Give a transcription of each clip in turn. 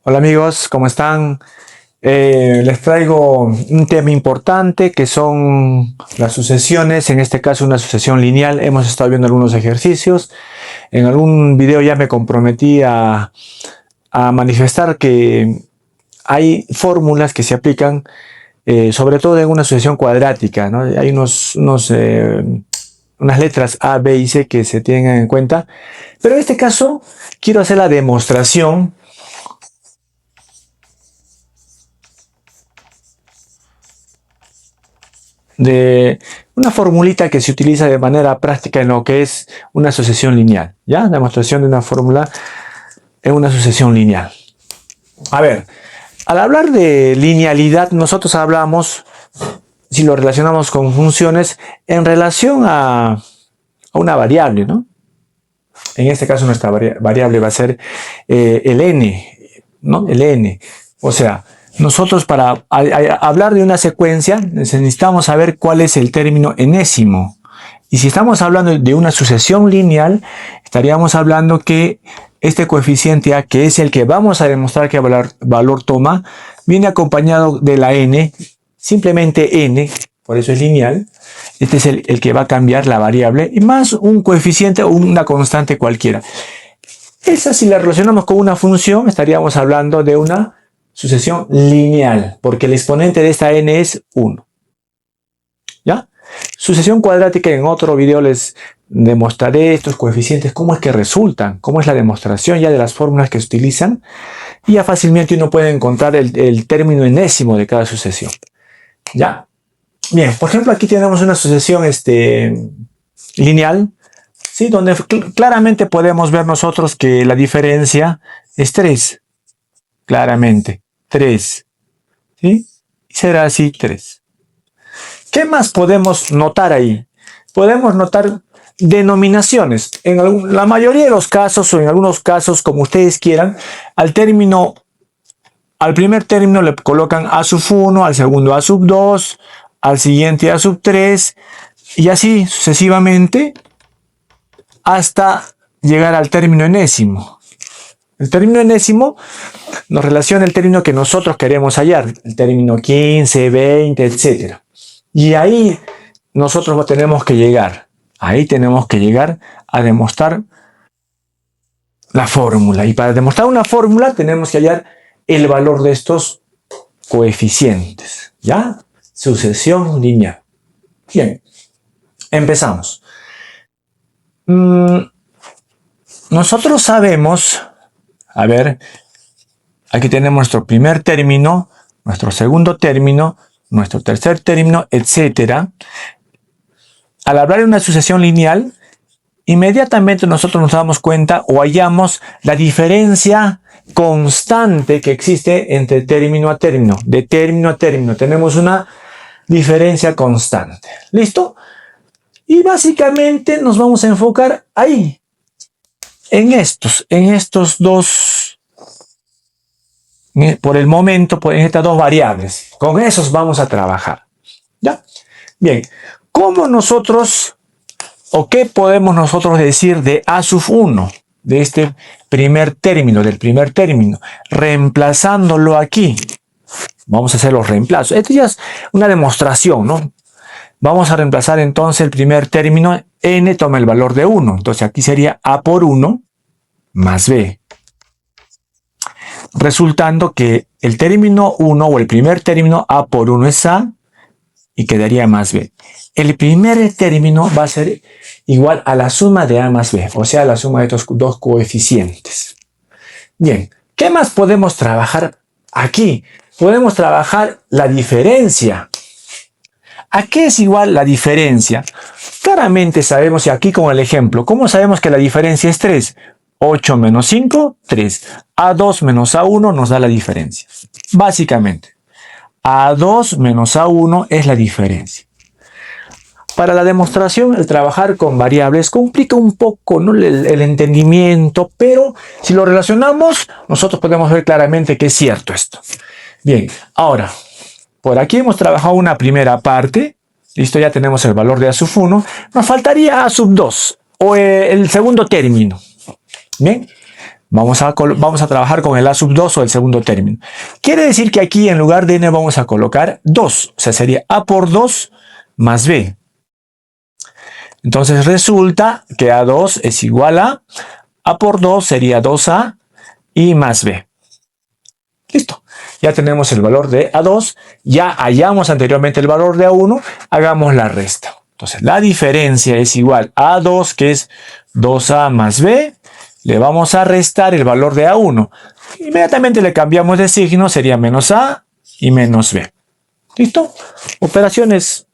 Hola amigos, ¿cómo están? Les traigo un tema importante que son las sucesiones, en este caso una sucesión lineal. Hemos estado viendo algunos ejercicios. En algún video ya me comprometí a manifestar que hay fórmulas que se aplican sobre todo en una sucesión cuadrática, ¿no? Hay unas letras A, B y C que se tienen en cuenta, pero en este caso quiero hacer la demostración de una formulita que se utiliza de manera práctica en lo que es una sucesión lineal. ¿Ya? Demostración de una fórmula en una sucesión lineal. A ver, al hablar de linealidad, nosotros hablamos, si lo relacionamos con funciones, en relación a una variable, ¿no? En este caso nuestra variable va a ser el n, ¿no? El n. O sea, nosotros para hablar de una secuencia necesitamos saber cuál es el término enésimo. Y si estamos hablando de una sucesión lineal, estaríamos hablando que este coeficiente a, que es el que vamos a demostrar que valor toma, viene acompañado de la n, simplemente n, por eso es lineal. Este es el que va a cambiar la variable, y más un coeficiente o una constante cualquiera. Esa, si la relacionamos con una función, estaríamos hablando de una sucesión lineal, porque el exponente de esta n es 1. ¿Ya? Sucesión cuadrática, en otro video les demostraré estos coeficientes, cómo es que resultan, cómo es la demostración ya de las fórmulas que se utilizan, y ya fácilmente uno puede encontrar el término enésimo de cada sucesión. ¿Ya? Bien, por ejemplo, aquí tenemos una sucesión lineal, ¿sí? Donde claramente podemos ver nosotros que la diferencia es 3. Claramente, 3. ¿Sí? Y será así 3. ¿Qué más podemos notar ahí? Podemos notar denominaciones. En la mayoría de los casos, o en algunos casos, como ustedes quieran, al primer término le colocan a sub 1, al segundo a sub 2, al siguiente a sub 3, y así sucesivamente hasta llegar al término enésimo. El término enésimo nos relaciona el término que nosotros queremos hallar, el término 15, 20, etc. Y ahí nosotros tenemos que llegar. Ahí tenemos que llegar a demostrar la fórmula. Y para demostrar una fórmula tenemos que hallar el valor de estos coeficientes. ¿Ya? Sucesión lineal. Bien. Empezamos. Nosotros sabemos, a ver, aquí tenemos nuestro primer término, nuestro segundo término, nuestro tercer término, etc. Al hablar de una sucesión lineal, inmediatamente nosotros nos damos cuenta o hallamos la diferencia constante que existe entre término a término. De término a término tenemos una diferencia constante. ¿Listo? Y básicamente nos vamos a enfocar ahí, en estos dos, por el momento, en estas dos variables. Con esos vamos a trabajar. ¿Ya? Bien, ¿cómo nosotros, o qué podemos nosotros decir de a sub 1? De este primer término, del primer término, reemplazándolo aquí. Vamos a hacer los reemplazos. Esto ya es una demostración, ¿no? Vamos a reemplazar entonces el primer término, n toma el valor de 1. Entonces aquí sería a por 1 más b. Resultando que el término 1 o el primer término a por 1 es a y quedaría más b. El primer término va a ser igual a la suma de a más b, o sea, la suma de estos dos coeficientes. Bien, ¿qué más podemos trabajar aquí? Podemos trabajar la diferencia. ¿A qué es igual la diferencia? Claramente sabemos, y aquí con el ejemplo, ¿cómo sabemos que la diferencia es 3? 8 menos 5, 3. A2 menos A1 nos da la diferencia. Básicamente, A2 menos A1 es la diferencia. Para la demostración, el trabajar con variables complica un poco, ¿no? el entendimiento, pero si lo relacionamos, nosotros podemos ver claramente que es cierto esto. Bien, ahora, por aquí hemos trabajado una primera parte. Listo, ya tenemos el valor de a sub 1. Nos faltaría a sub 2, o el segundo término. Bien, Vamos a trabajar con el A sub 2 o el segundo término. Quiere decir que aquí en lugar de n vamos a colocar 2. O sea, sería A por 2 más B. Entonces resulta que A2 es igual A por 2 sería 2A y más B. Listo. Ya tenemos el valor de A2. Ya hallamos anteriormente el valor de A1. Hagamos la resta. Entonces la diferencia es igual a A2, que es 2A más B. Le vamos a restar el valor de A1. Inmediatamente le cambiamos de signo, sería menos A y menos B. ¿Listo? Operaciones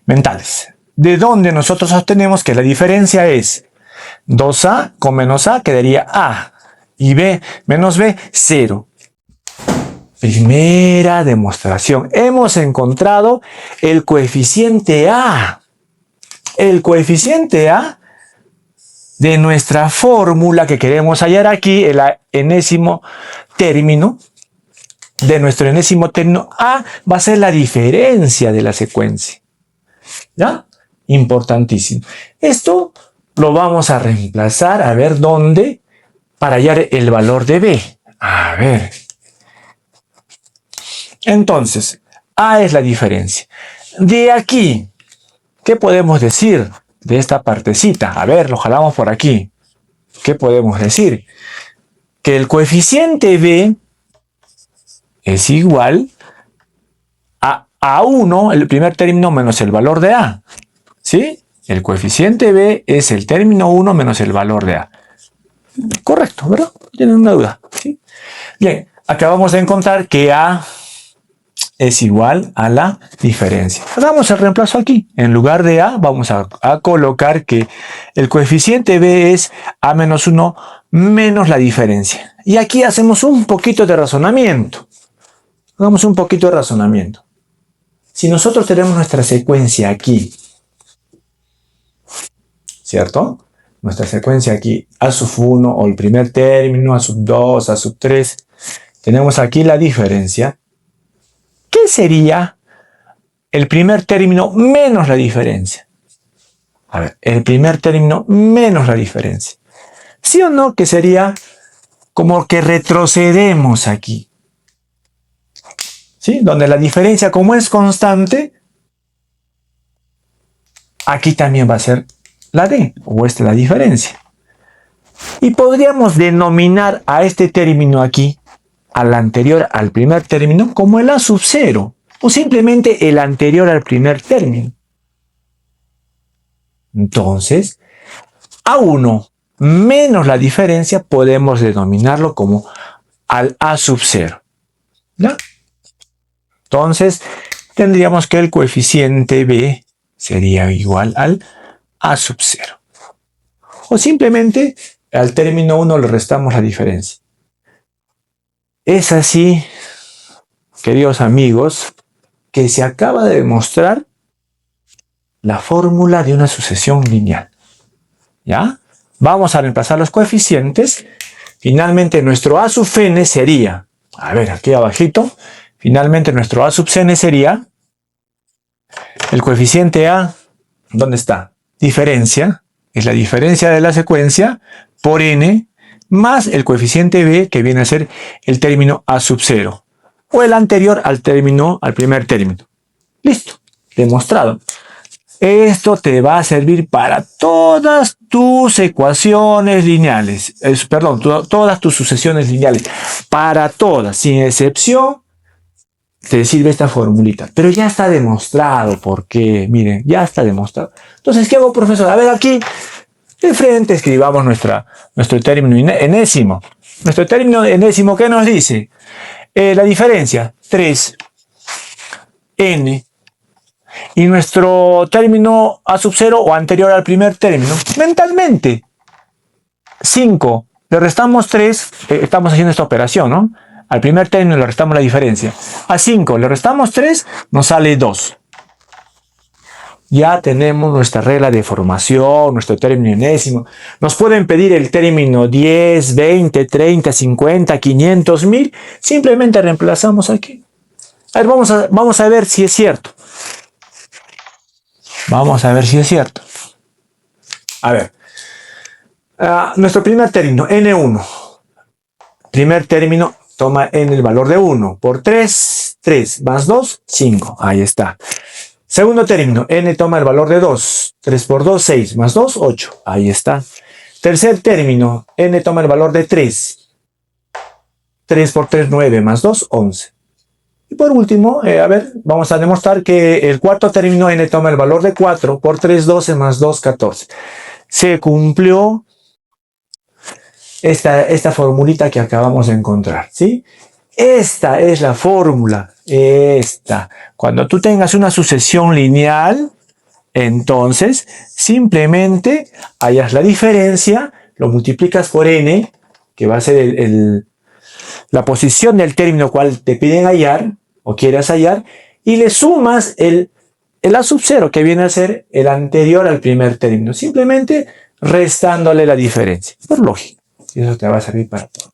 mentales. De donde nosotros obtenemos que la diferencia es 2A con menos A quedaría A. Y B menos B, 0. Primera demostración. Hemos encontrado el coeficiente A. El coeficiente A de nuestra fórmula que queremos hallar aquí, el enésimo término, de nuestro enésimo término, A va a ser la diferencia de la secuencia. ¿Ya? Importantísimo. Esto lo vamos a reemplazar, a ver dónde, para hallar el valor de B. A ver. Entonces, A es la diferencia. De aquí, ¿qué podemos decir de esta partecita? A ver, lo jalamos por aquí. ¿Qué podemos decir? Que el coeficiente B es igual a A1, el primer término, menos el valor de A. ¿Sí? El coeficiente B es el término 1 menos el valor de A. Correcto, ¿verdad? ¿Tienen una duda? ¿Sí? Bien, acabamos de encontrar que A es igual a la diferencia. Hagamos el reemplazo aquí. En lugar de A, vamos a colocar que el coeficiente B es A menos 1 menos la diferencia. Y aquí hacemos un poquito de razonamiento. Hagamos un poquito de razonamiento. Si nosotros tenemos nuestra secuencia aquí, ¿cierto? Nuestra secuencia aquí, A sub 1 o el primer término, A sub 2, A sub 3. Tenemos aquí la diferencia. ¿Qué sería el primer término menos la diferencia? A ver, el primer término menos la diferencia. ¿Sí o no? Que sería como que retrocedemos aquí. ¿Sí? Donde la diferencia, como es constante, aquí también va a ser la D, o esta es la diferencia. Y podríamos denominar a este término aquí, al anterior, al primer término, como el A sub 0, o simplemente el anterior al primer término. Entonces, A1 menos la diferencia podemos denominarlo como al A sub 0. ¿Ya? Entonces, tendríamos que el coeficiente B sería igual al A sub 0. O simplemente al término 1 le restamos la diferencia. Es así, queridos amigos, que se acaba de demostrar la fórmula de una sucesión lineal. ¿Ya? Vamos a reemplazar los coeficientes. Finalmente nuestro A sub n sería, a ver, aquí abajito, finalmente nuestro A sub n sería el coeficiente A, ¿dónde está? Diferencia, es la diferencia de la secuencia por n, más el coeficiente B, que viene a ser el término A sub 0, o el anterior al primer término. Listo, demostrado. Esto te va a servir para todas tus ecuaciones lineales, todas tus sucesiones lineales, para todas, sin excepción, te sirve esta formulita. Pero ya está demostrado, porque, miren, ya está demostrado. Entonces, ¿qué hago, profesor? A ver, aquí, de frente, escribamos nuestro término enésimo. Nuestro término enésimo, ¿qué nos dice? La diferencia, 3n. Y nuestro término A sub 0 o anterior al primer término, mentalmente, 5. Le restamos 3, estamos haciendo esta operación, ¿no? Al primer término le restamos la diferencia. A 5 le restamos 3, nos sale 2. Ya tenemos nuestra regla de formación, nuestro término enésimo. Nos pueden pedir el término 10, 20, 30, 50, 500, 1000. Simplemente reemplazamos aquí. A ver, vamos a ver si es cierto. Vamos a ver si es cierto. A ver. Nuestro primer término, n1. Primer término, toma n el valor de 1 por 3, 3 más 2, 5. Ahí está. Segundo término, n toma el valor de 2. 3 por 2, 6 más 2, 8. Ahí está. Tercer término, n toma el valor de 3. 3 por 3, 9 más 2, 11. Y por último, vamos a demostrar que el cuarto término n toma el valor de 4 por 3, 12 más 2, 14. Se cumplió esta formulita que acabamos de encontrar, ¿sí? Esta es la fórmula. Esta. Cuando tú tengas una sucesión lineal, entonces simplemente hallas la diferencia, lo multiplicas por n, que va a ser la posición del término cual te piden hallar o quieras hallar, y le sumas el a sub 0, que viene a ser el anterior al primer término, simplemente restándole la diferencia, por lógica. Y eso te va a servir para todo.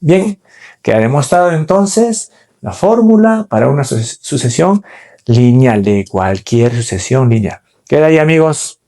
Bien, queda demostrado entonces la fórmula para una sucesión lineal, de cualquier sucesión lineal. Queda ahí, amigos.